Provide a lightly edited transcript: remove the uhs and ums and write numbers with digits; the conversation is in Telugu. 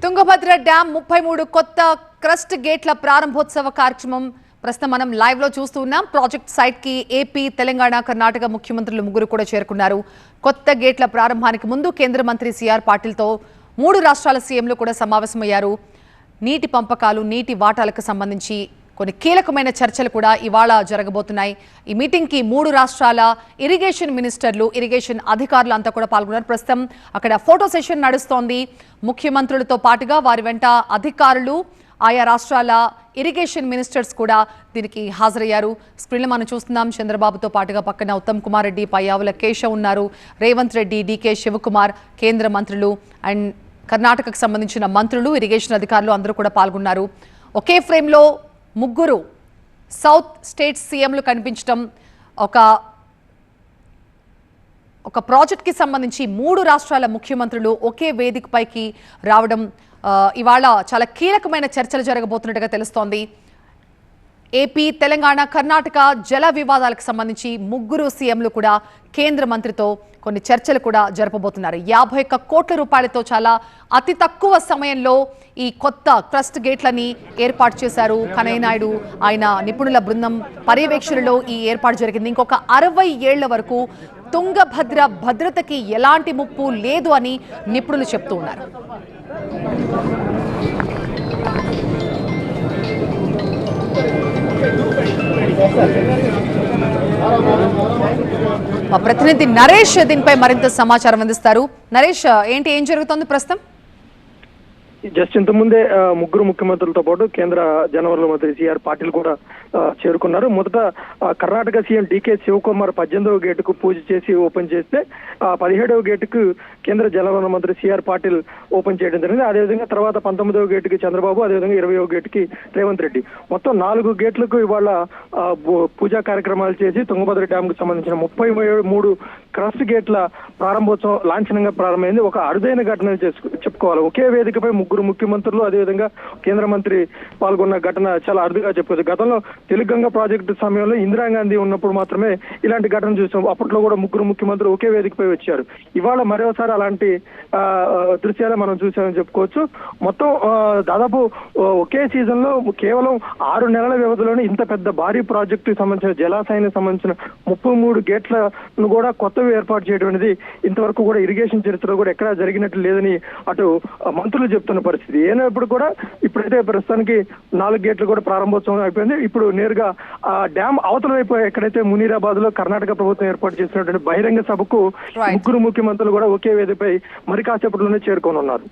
తుంగభద్ర డ్యాం 33 కొత్త క్రస్ట్ గేట్ల ప్రారంభోత్సవ కార్యక్రమం ప్రస్తుతం మనం లైవ్ లో చూస్తూ ఉన్నాం. ప్రాజెక్ట్ సైట్ కి ఏపీ, తెలంగాణ, కర్ణాటక ముఖ్యమంత్రులు ముగ్గురు కూడా చేరుకున్నారు. కొత్త గేట్ల ప్రారంభానికి ముందు కేంద్ర మంత్రి సిఆర్ పాటిల్తో 3 రాష్ట్రాల సీఎంలు కూడా సమావేశమయ్యారు. నీటి పంపకాలు, నీటి వాటాలకు సంబంధించి కొన్ని కీలకమైన చర్చలు కూడా ఇవాళ జరగబోతున్నాయి. ఈ మీటింగ్ కి 3 రాష్ట్రాల ఇరిగేషన్ మినిస్టర్లు, ఇరిగేషన్ అధికారులు అంతా కూడా పాల్గొన్నారు. ప్రస్తుతం అక్కడ ఫోటో సెషన్ నడుస్తోంది. ముఖ్యమంత్రులతో పాటుగా వారి వెంట అధికారులు, ఆయా రాష్ట్రాల ఇరిగేషన్ మినిస్టర్స్ కూడా దీనికి హాజరయ్యారు. స్క్రీన్లో మనం చూస్తున్నాం. చంద్రబాబుతో పాటుగా పక్కన ఉత్తమ్ కుమార్ రెడ్డి, పయ్యావుల కేశవ్ ఉన్నారు, రేవంత్ రెడ్డి, డీకే శివకుమార్, కేంద్ర మంత్రులు అండ్ కర్ణాటకకు సంబంధించిన మంత్రులు, ఇరిగేషన్ అధికారులు అందరూ కూడా పాల్గొన్నారు. ఒకే ఫ్రేమ్లో ముగ్గురు సౌత్ స్టేట్ సీఎంలు కనిపించడం, ఒక ప్రాజెక్ట్కి సంబంధించి 3 రాష్ట్రాల ముఖ్యమంత్రులు ఒకే వేదికపైకి రావడం ఇవాళ చాలా కీలకమైన చర్చలు జరగబోతున్నట్టుగా తెలుస్తోంది. ఏపీ, తెలంగాణ, కర్ణాటక జల వివాదాలకు సంబంధించి 3 సీఎంలు కూడా కేంద్ర మంత్రితో కొన్ని చర్చలు కూడా జరపబోతున్నారు. 51 కోట్ల రూపాయలతో చాలా అతి తక్కువ సమయంలో ఈ కొత్త క్రస్ట్ గేట్లని ఏర్పాటు చేశారు కనయ్య నాయుడు. ఆయన నిపుణుల బృందం పర్యవేక్షణలో ఈ ఏర్పాటు జరిగింది. ఇంకొక 60 ఏళ్ల వరకు తుంగభద్ర భద్రతకి ఎలాంటి ముప్పు లేదు అని నిపుణులు చెప్తూ ఉన్నారు. మా ప్రతినిధి నరేష్ దీనిపై మరింత సమాచారం అందిస్తారు. నరేష్, ఏం జరుగుతోంది ప్రస్తుతం? జస్ట్ ఇంతకుముందే 3 ముఖ్యమంత్రులతో పాటు కేంద్ర జలవనరుల మంత్రి సిఆర్ పాటిల్ కూడా చేరుకున్నారు. మొదట కర్ణాటక సీఎం డీకే శివకుమార్ 18వ గేటుకు పూజ చేసి ఓపెన్ చేస్తే 17వ గేటుకు కేంద్ర జలవనరుల మంత్రి సిఆర్ పాటిల్ ఓపెన్ చేయడం జరిగింది. అదేవిధంగా తర్వాత 19వ గేటుకి చంద్రబాబు, అదేవిధంగా 20వ గేటుకి రేవంత్ రెడ్డి, మొత్తం 4 గేట్లకు ఇవాళ పూజా కార్యక్రమాలు చేసి తుంగభద్ర డ్యామ్ కు సంబంధించిన 33 క్రస్ట్ గేట్ల ప్రారంభోత్సవం లాంఛనంగా ప్రారంభమైంది. ఒక అరుదైన ఘటన చెప్పుకోవాలి. ఒకే వేదికపై 3 ముఖ్యమంత్రులు, అదేవిధంగా కేంద్ర మంత్రి పాల్గొన్న ఘటన చాలా అరుదుగా చెప్పుకోవచ్చు. గతంలో తెలుగంగ ప్రాజెక్టు సమయంలో ఇందిరాగాంధీ ఉన్నప్పుడు మాత్రమే ఇలాంటి ఘటన చూసాం. అప్పట్లో కూడా 3 ముఖ్యమంత్రులు ఒకే వేదికపై వచ్చారు. ఇవాళ మరోసారి అలాంటి దృశ్యాలే మనం చూసామని చెప్పుకోవచ్చు. మొత్తం దాదాపు ఒకే సీజన్ లో కేవలం 6 నెలల వ్యవధిలోనే ఇంత పెద్ద భారీ ప్రాజెక్టు సంబంధించిన జలాశయానికి సంబంధించిన 33 గేట్లను కూడా కొత్తవి ఏర్పాటు చేయడం అనేది ఇంతవరకు కూడా ఇరిగేషన్ చరిత్రలో కూడా ఎక్కడా జరిగినట్టు లేదని అటు మంత్రులు చెప్తున్న పరిస్థితి. ఏనప్పుడు కూడా ఇప్పుడైతే ప్రస్తుతానికి 4 గేట్లు కూడా ప్రారంభోత్సవం అయిపోయింది. ఇప్పుడు నేరుగా డ్యామ్ అవతల వైపు ఎక్కడైతే మునీరాబాద్ లో కర్ణాటక ప్రభుత్వం ఏర్పాటు చేసినటువంటి బహిరంగ సభకు 3 ముఖ్యమంత్రులు కూడా ఒకే వేదికపై మరి కాసేపట్లోనే చేరుకొని ఉన్నారు.